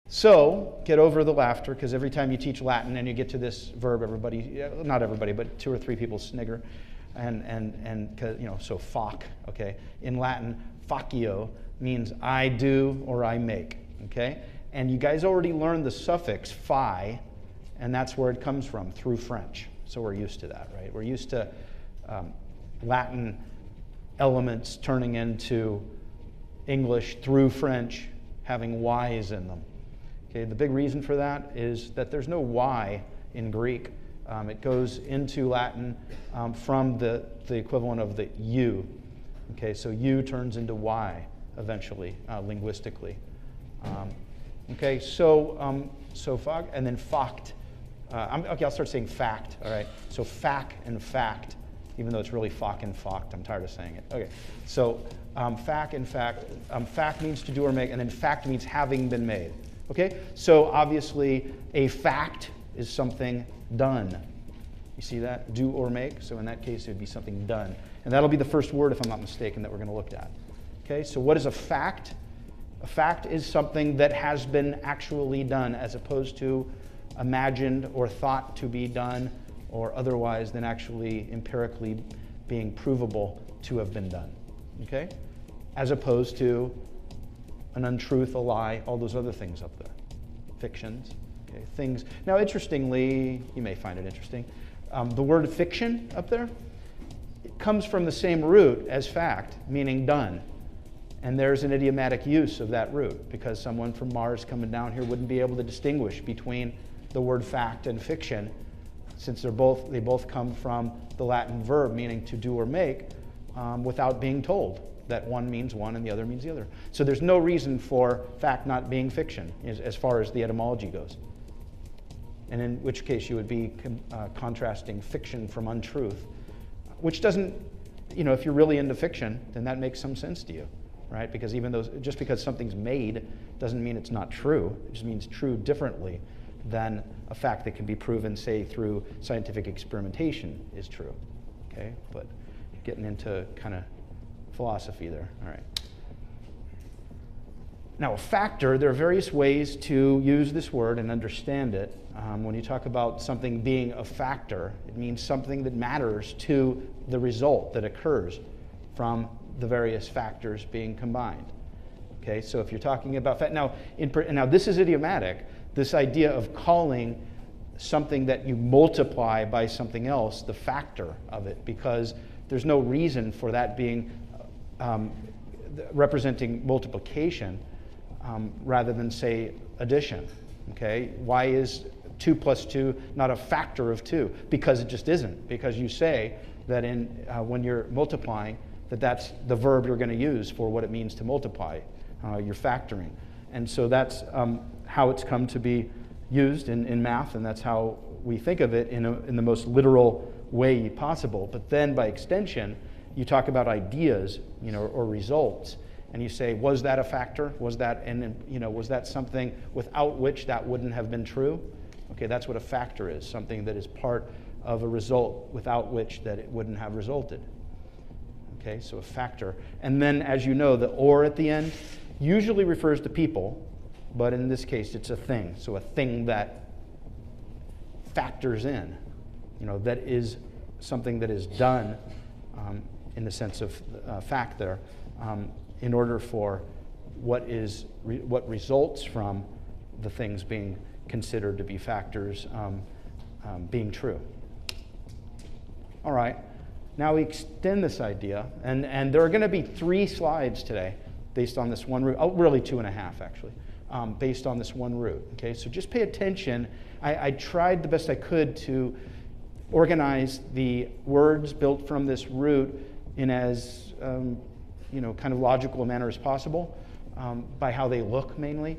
So get over the laughter, because every time you teach Latin and you get to this verb, everybody, not everybody, but 2 or 3 people snigger. And so fac, okay? In Latin, facio means I do or I make, okay? And you guys already learned the suffix fi, and that's where it comes from, through French. So we're used to that, right? We're used to Latin elements turning into English through French, having Y's in them. Okay, the big reason for that is that there's no Y in Greek. It goes into Latin from the equivalent of the U. Okay, so U turns into Y eventually, linguistically. Okay, so fac, and then fact. Okay, I'll start saying fact, all right? So fac and fact, even though it's really fac and fact, I'm tired of saying it. Okay, so fac and fact, fact means to do or make, and then fact means having been made. Okay, so obviously a fact is something done. You see that? Do or make, so in that case it would be something done. And that'll be the first word, if I'm not mistaken, that we're going to look at. Okay, so what is a fact? A fact is something that has been actually done, as opposed to imagined or thought to be done, or otherwise than actually empirically being provable to have been done. Okay? As opposed to an untruth, a lie, all those other things up there. Fictions, okay, things. Now, interestingly, you may find it interesting, the word fiction up there, it comes from the same root as fact, meaning done. And there's an idiomatic use of that root, because someone from Mars coming down here wouldn't be able to distinguish between the word fact and fiction, since they both come from the Latin verb meaning to do or make, without being told that one means one and the other means the other. So there's no reason for fact not being fiction as far as the etymology goes. And in which case you would be contrasting fiction from untruth, which doesn't, if you're really into fiction, then that makes some sense to you, right? Because just because something's made doesn't mean it's not true. It just means true differently than a fact that can be proven, say, through scientific experimentation is true, okay? But getting into kind of philosophy there, all right. Now, a factor, there are various ways to use this word and understand it. When you talk about something being a factor, it means something that matters to the result that occurs from the various factors being combined. Okay, so if you're talking about now this is idiomatic. This idea of calling something that you multiply by something else the factor of it, because there's no reason for that being representing multiplication rather than, say, addition. Okay, why is 2 plus 2 not a factor of 2? Because it just isn't. Because you say that when you're multiplying, that's the verb you're going to use for what it means to multiply. You're factoring. And so that's how it's come to be used in math, and that's how we think of it in the most literal way possible. But then by extension, you talk about ideas, or results, and you say, was that a factor? Was that something without which that wouldn't have been true? Okay, that's what a factor is, something that is part of a result without which that it wouldn't have resulted. Okay, so a factor. And then, as you know, the or at the end usually refers to people, but in this case it's a thing. So a thing that factors in, that is something that is done in the sense of fact there, in order for what results from the things being considered to be factors being true. All right. Now we extend this idea, and there are going to be 3 slides today based on this one root. Oh, really 2.5 actually, based on this one root. Okay, so just pay attention. I tried the best I could to organize the words built from this root in as kind of logical a manner as possible, by how they look mainly.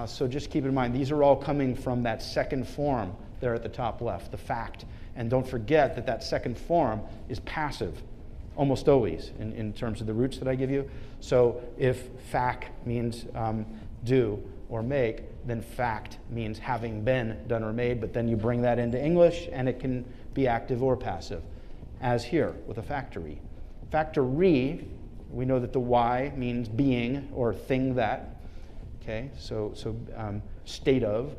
So just keep in mind, these are all coming from that second form there at the top left, the fact. And don't forget that second form is passive, almost always, in terms of the roots that I give you. So if fac means do or make, then fact means having been done or made, but then you bring that into English, and it can be active or passive, as here with a factory. Factory, we know that the Y means being or thing that. Okay, so state of,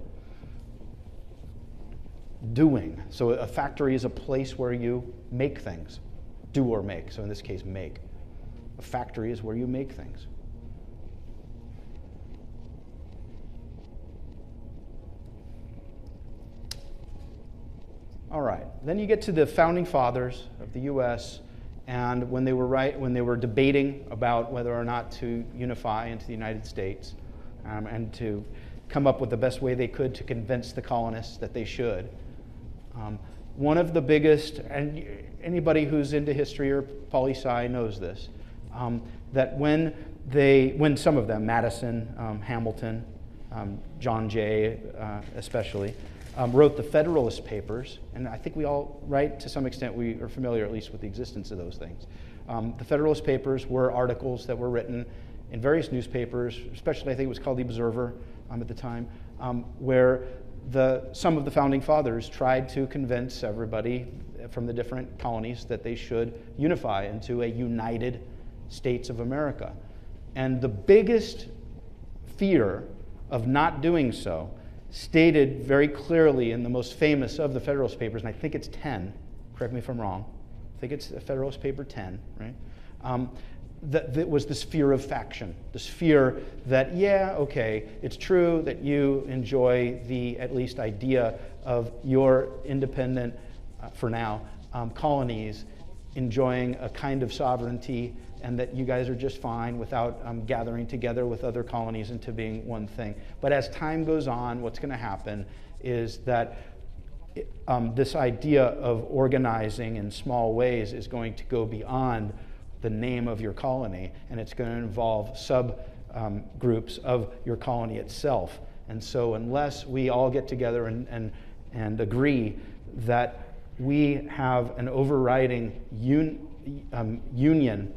doing. So a factory is a place where you make things, do or make. So in this case, make. A factory is where you make things. All right, then you get to the founding fathers of the U.S., and when they were debating about whether or not to unify into the United States, and to come up with the best way they could to convince the colonists that they should. One of the biggest, and anybody who's into history or poli-sci knows this, that when some of them, Madison, Hamilton, John Jay especially, wrote the Federalist Papers, and I think we all, right, to some extent we are familiar at least with the existence of those things. The Federalist Papers were articles that were written in various newspapers, especially I think it was called The Observer at the time, where some of the founding fathers tried to convince everybody from the different colonies that they should unify into a United States of America. And the biggest fear of not doing so, stated very clearly in the most famous of the Federalist Papers, and I think it's 10, correct me if I'm wrong, I think it's Federalist Paper 10, right? That was this fear of faction, this fear that, yeah, okay, it's true that you enjoy the, at least, idea of your independent, for now, colonies enjoying a kind of sovereignty, and that you guys are just fine without gathering together with other colonies into being one thing. But as time goes on, what's going to happen is that this idea of organizing in small ways is going to go beyond the name of your colony, and it's going to involve subgroups of your colony itself. And so unless we all get together and agree that we have an overriding union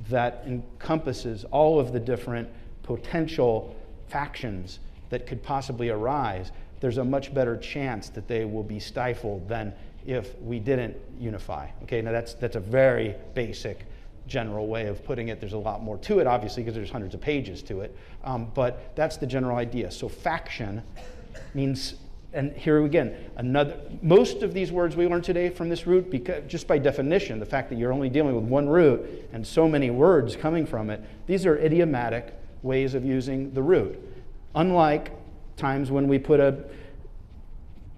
that encompasses all of the different potential factions that could possibly arise, there's a much better chance that they will be stifled than if we didn't unify. Okay, now that's a very basic general way of putting it. There's a lot more to it, obviously, because there's hundreds of pages to it. But that's the general idea. So faction means, and here again, most of these words we learned today from this root, because just by definition, the fact that you're only dealing with one root and so many words coming from it, these are idiomatic ways of using the root. Unlike times when we put a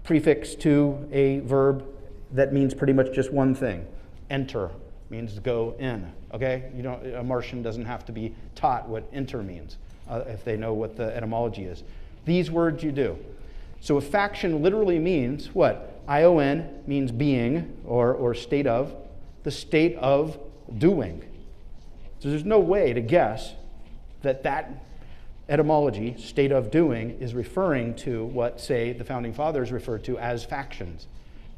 prefix to a verb that means pretty much just one thing. Enter means go in, okay? A Martian doesn't have to be taught what enter means if they know what the etymology is. These words you do. So a faction literally means what? ION means being or state of, the state of doing. So there's no way to guess that etymology, state of doing, is referring to what, say, the Founding Fathers referred to as factions.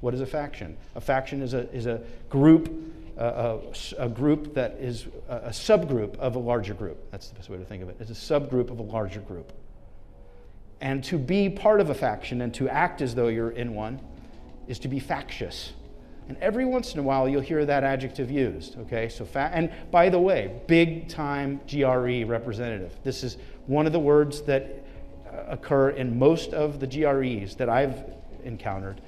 What is a faction? A faction is a group, a group that is a subgroup of a larger group. That's the best way to think of it. It's a subgroup of a larger group. And to be part of a faction and to act as though you're in one is to be factious. And every once in a while you'll hear that adjective used, okay? So and by the way, big time GRE representative. This is one of the words that occur in most of the GREs that I've encountered.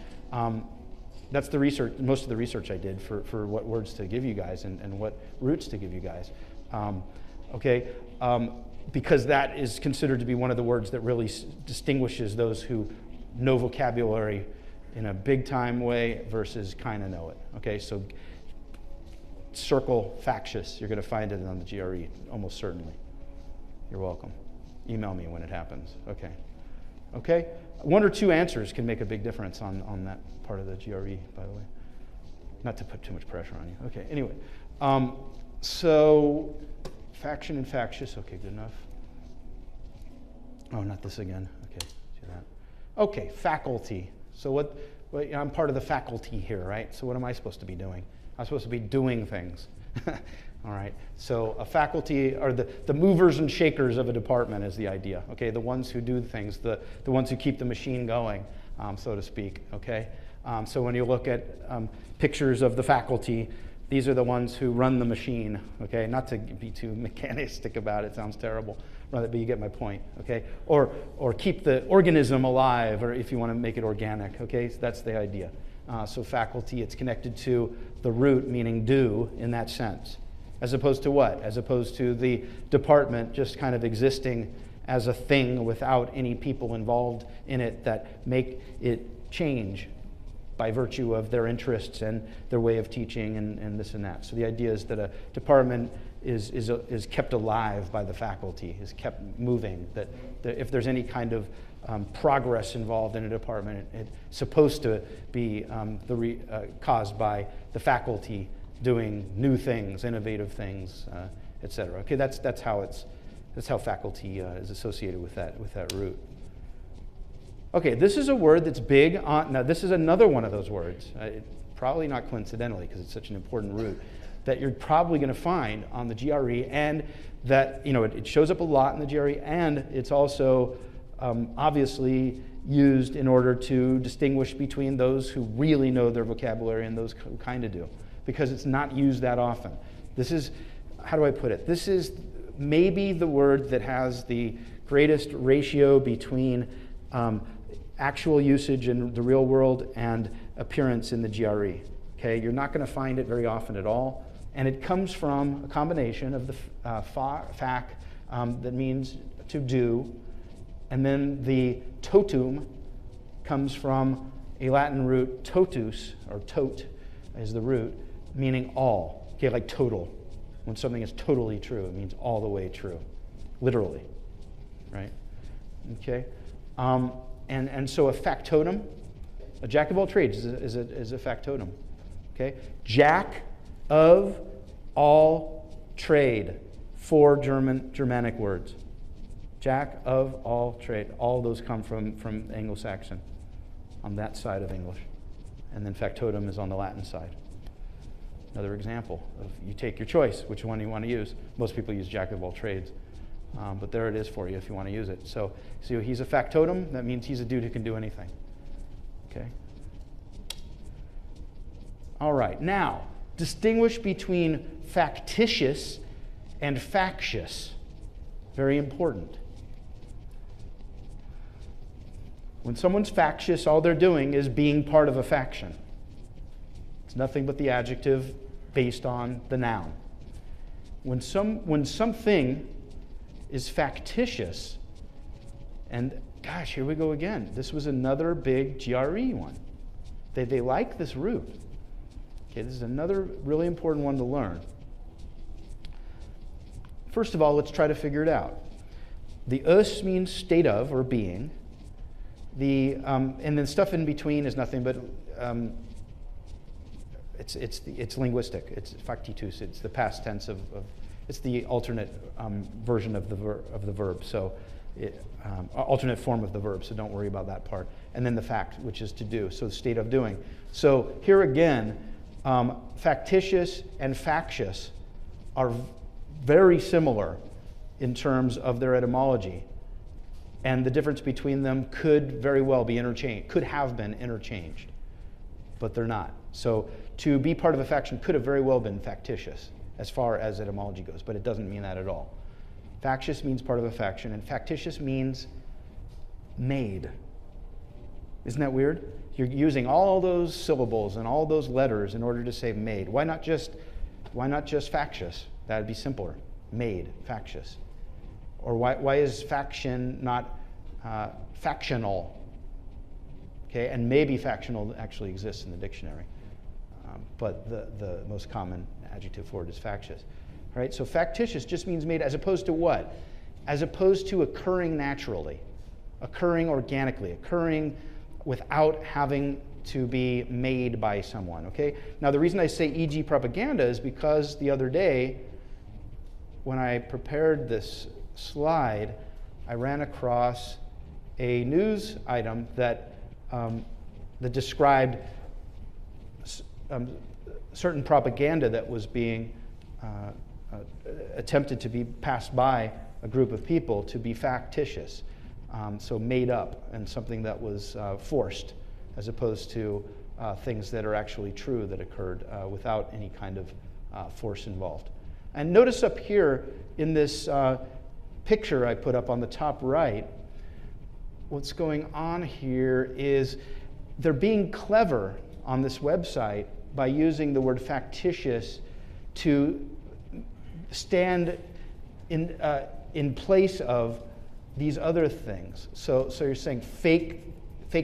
That's the research, most of the research I did for what words to give you guys and what roots to give you guys. Because that is considered to be one of the words that really distinguishes those who know vocabulary in a big time way versus kind of know it. Okay, so circle factious, you're going to find it on the GRE, almost certainly. You're welcome. Email me when it happens. Okay. Okay? One or two answers can make a big difference on that part of the GRE, by the way. Not to put too much pressure on you. Okay, anyway. So, faction and factious. Okay, good enough. Oh, not this again. Okay, see that. Okay, faculty. So I'm part of the faculty here, right? So what am I supposed to be doing? I'm supposed to be doing things. All right, so a faculty are the movers and shakers of a department is the idea, okay? The ones who do things, the ones who keep the machine going, so to speak, okay? So when you look at pictures of the faculty, these are the ones who run the machine, okay? Not to be too mechanistic about it, sounds terrible, But you get my point, okay? Or keep the organism alive, or if you want to make it organic, okay? So that's the idea. So faculty, it's connected to the root, meaning do, in that sense. As opposed to what? As opposed to the department just kind of existing as a thing without any people involved in it that make it change by virtue of their interests and their way of teaching and this and that. So the idea is that a department is kept alive by the faculty, is kept moving, that if there's any kind of progress involved in a department, it's supposed to be caused by the faculty doing new things, innovative things, etc. Okay, that's how faculty is associated with that root. Okay, this is a word that's big on. Now, this is another one of those words. Probably not coincidentally, because it's such an important root, that you're probably going to find on the GRE, and that it shows up a lot in the GRE, and it's also obviously used in order to distinguish between those who really know their vocabulary and those who kind of do, because it's not used that often. This is, how do I put it? This is maybe the word that has the greatest ratio between actual usage in the real world and appearance in the GRE. Okay, you're not going to find it very often at all, and it comes from a combination of the fac that means to do, and then the totum comes from a Latin root, totus, or tot is the root, meaning all. Okay, like total. When something is totally true, it means all the way true, literally, right? Okay. And so a factotum, a jack of all trades is a factotum. Okay? Jack of all trade, 4 Germanic words. Jack of all trade. All those come from Anglo-Saxon on that side of English. And then factotum is on the Latin side. Another example of you take your choice, which one you want to use. Most people use jack of all trades. But there it is for you if you want to use it. So he's a factotum. That means he's a dude who can do anything. Okay? All right. Now, distinguish between factitious and factious. Very important. When someone's factious, all they're doing is being part of a faction. It's nothing but the adjective based on the noun. When something is factitious, and gosh, here we go again. This was another big GRE one. They like this root. Okay, this is another really important one to learn. First of all, let's try to figure it out. The us means state of or being. And then stuff in between is nothing but it's linguistic. It's factitus. It's the past tense of it's the alternate version of the verb. So, alternate form of the verb. So don't worry about that part. And then the fact, which is to do. So the state of doing. So here again, factitious and factious are very similar in terms of their etymology, and the difference between them could very well be interchanged. Could have been interchanged, but they're not. So to be part of a faction could have very well been factitious, as far as etymology goes, but it doesn't mean that at all. Factious means part of a faction, and factitious means made. Isn't that weird? You're using all those syllables and all those letters in order to say made. Why not just factious? That would be simpler. Made, factious. Or why is faction not factional? Okay, and maybe factional actually exists in the dictionary, but the most common adjective for it is factious. All right, so factitious just means made, as opposed to what? As opposed to occurring naturally, occurring organically, occurring without having to be made by someone. Okay. Now the reason I say e.g. propaganda is because the other day, when I prepared this slide, I ran across a news item that described certain propaganda that was being attempted to be passed by a group of people to be factitious, so made up, and something that was forced, as opposed to things that are actually true that occurred without any kind of force involved. And notice up here in this picture I put up on the top right, what's going on here is they're being clever on this website by using the word factitious to stand in place of these other things. So you're saying fake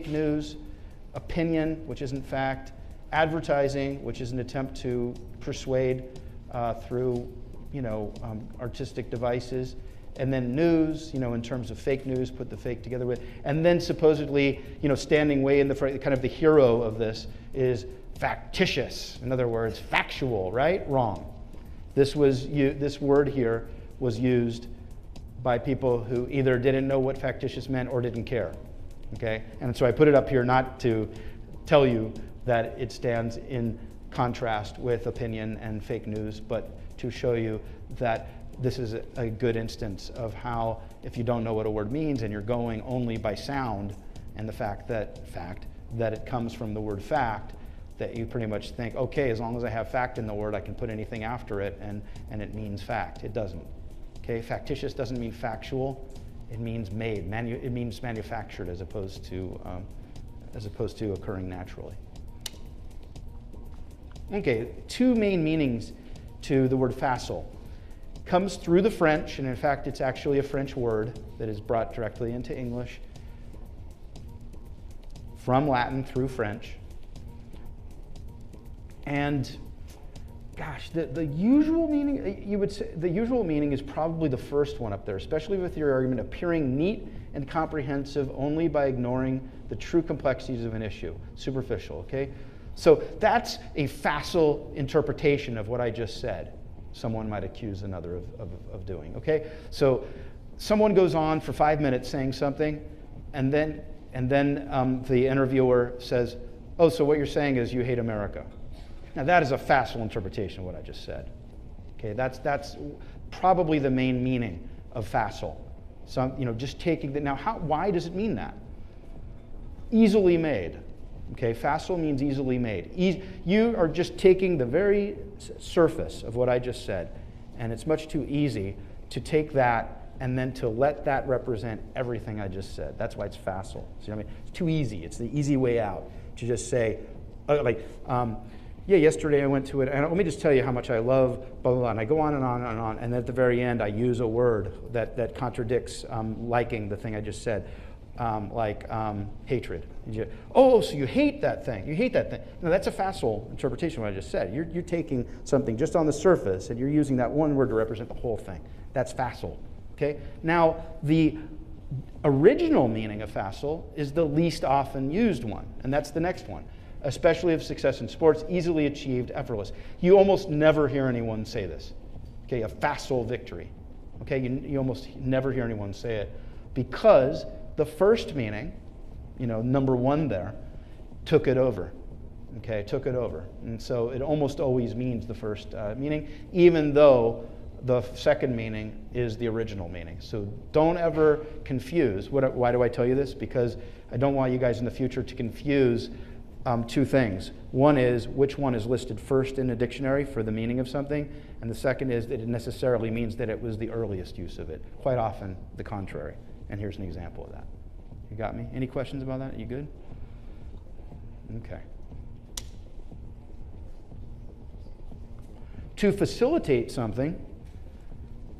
news, opinion, which isn't fact, advertising, which is an attempt to persuade through artistic devices, and then news, in terms of fake news, put the fake together with, and then supposedly, standing way in the front, kind of the hero of this is factitious. In other words, factual, right? Wrong. This word here was used by people who either didn't know what factitious meant or didn't care. Okay? And so I put it up here not to tell you that it stands in contrast with opinion and fake news, but to show you that this is a good instance of how, if you don't know what a word means and you're going only by sound and the fact that it comes from the word fact, that you pretty much think, okay, as long as I have fact in the word, I can put anything after it and it means fact. It doesn't. Okay, factitious doesn't mean factual. It means made. It means manufactured as opposed to occurring naturally. Okay, two main meanings to the word facile. Comes through the French, and in fact it's actually a French word that is brought directly into English from Latin through French. And gosh, the usual meaning, you would say, the usual meaning is probably the first one up there, especially with your argument appearing neat and comprehensive only by ignoring the true complexities of an issue, superficial, okay? So that's a facile interpretation of what I just said. Someone might accuse another of doing, okay? So someone goes on for 5 minutes saying something, and then the interviewer says, oh, so what you're saying is you hate America. Now that is a facile interpretation of what I just said. Okay, that's probably the main meaning of facile. So just taking that. Now, why does it mean that? Easily made. Okay, facile means easily made. You are just taking the very surface of what I just said, and it's much too easy to take that and then to let that represent everything I just said. That's why it's facile. See what I mean? It's too easy. It's the easy way out to just say, yeah, yesterday I went to it, and let me just tell you how much I love blah, blah, blah, and I go on and on and on, and then at the very end I use a word that contradicts liking the thing I just said, like hatred. Oh, so you hate that thing. You hate that thing. No, that's a facile interpretation of what I just said. You're taking something just on the surface, and you're using that one word to represent the whole thing. That's facile. Okay? Now, the original meaning of facile is the least often used one, and that's the next one. Especially of success in sports, easily achieved, effortless. You almost never hear anyone say this. Okay, a facile victory. Okay, you almost never hear anyone say it because the first meaning, number one there, took it over. Okay, took it over. And so it almost always means the first meaning, even though the second meaning is the original meaning. So don't ever confuse. Why do I tell you this? Because I don't want you guys in the future to confuse two things. One is which one is listed first in a dictionary for the meaning of something, and the second is that it necessarily means that it was the earliest use of it. Quite often the contrary. And here's an example of that. You got me? Any questions about that? You good? Okay. To facilitate something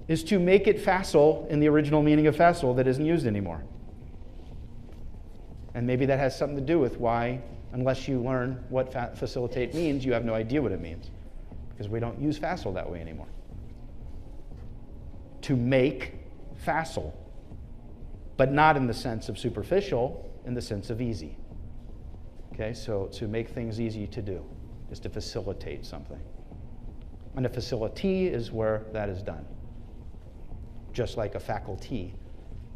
is to make it facile in the original meaning of facile that isn't used anymore. And maybe that has something to do with why, unless you learn what facilitate means, you have no idea what it means. Because we don't use facile that way anymore. To make facile, but not in the sense of superficial, in the sense of easy. Okay, so to make things easy to do is to facilitate something. And a facility is where that is done. Just like a faculty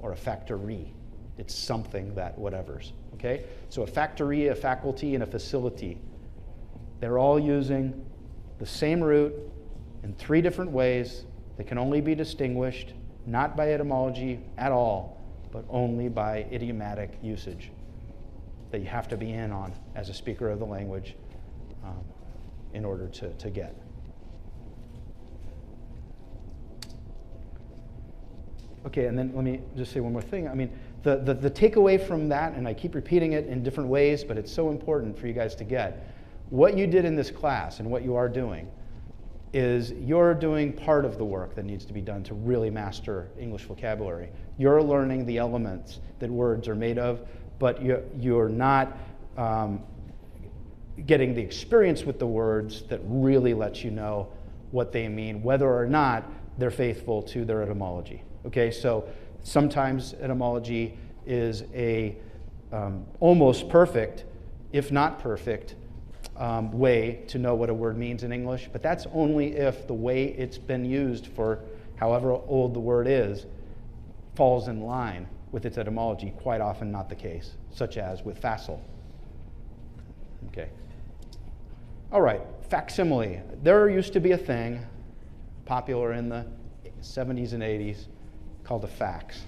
or a factory. It's something that whatever's. Okay? So a factory, a faculty, and a facility, they're all using the same root in three different ways. They can only be distinguished, not by etymology at all, but only by idiomatic usage that you have to be in on as a speaker of the language in order to get. Okay, and then let me just say one more thing. I mean, the takeaway from that, and I keep repeating it in different ways, but it's so important for you guys to get, what you did in this class and what you are doing is you're doing part of the work that needs to be done to really master English vocabulary. You're learning the elements that words are made of, but you're not getting the experience with the words that really lets you know what they mean, whether or not they're faithful to their etymology. Okay, so sometimes etymology is a almost perfect, if not perfect, way to know what a word means in English, but that's only if the way it's been used for however old the word is falls in line with its etymology. Quite often not the case, such as with facile. Okay. All right, facsimile. There used to be a thing popular in the 70s and 80s called a fax.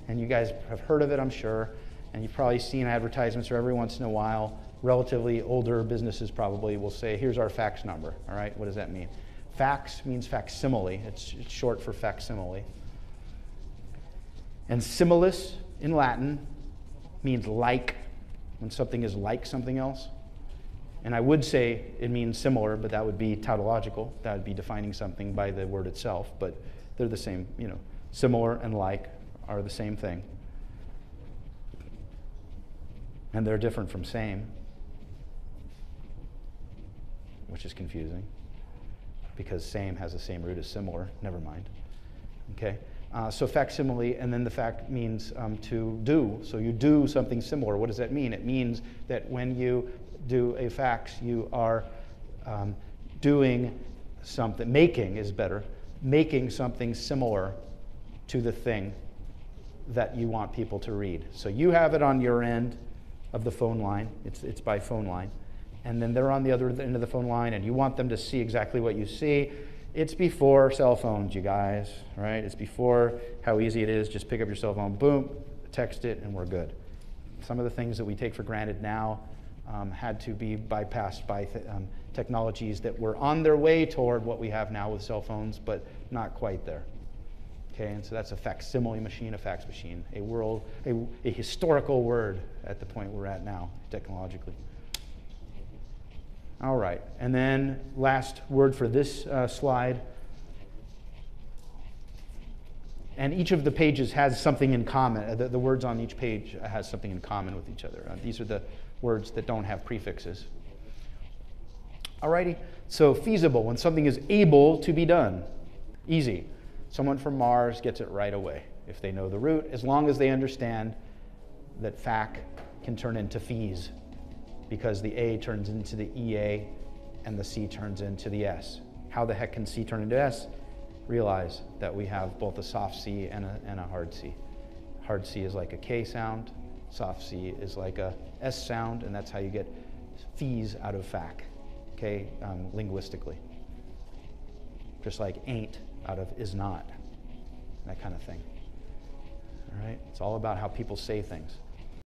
And you guys have heard of it, I'm sure, and you've probably seen advertisements or every once in a while. Relatively older businesses probably will say, here's our fax number. All right, what does that mean? Fax means facsimile. It's short for facsimile. And similis in Latin means like, when something is like something else. And I would say it means similar, but that would be tautological. That would be defining something by the word itself, but they're the same, you know. Similar and like are the same thing. And they're different from same, which is confusing because same has the same root as similar. Never mind. Okay, so facsimile, and then the fact means to do. So you do something similar. What does that mean? It means that when you do a fax, you are doing something, making is better, making something similar to the thing that you want people to read. So you have it on your end of the phone line. It's by phone line. And then they're on the other end of the phone line, and you want them to see exactly what you see. It's before cell phones, you guys, right? It's before how easy it is. Just pick up your cell phone, boom, text it, and we're good. Some of the things that we take for granted now had to be bypassed by technologies that were on their way toward what we have now with cell phones, but not quite there. Okay, and so that's a facsimile machine, a fax machine, a historical word at the point we're at now, technologically. All right, and then last word for this slide. And each of the pages has something in common. The words on each page has something in common with each other. These are the words that don't have prefixes. All righty, so feasible, when something is able to be done. Easy. Someone from Mars gets it right away if they know the root, as long as they understand that fac can turn into fees, because the A turns into the EA and the C turns into the S. How the heck can C turn into S? Realize that we have both a soft C and a hard C. Hard C is like a K sound, soft C is like a S sound, and that's how you get fees out of fac, okay, linguistically. Just like ain't out of is not, that kind of thing. All right, it's all about how people say things.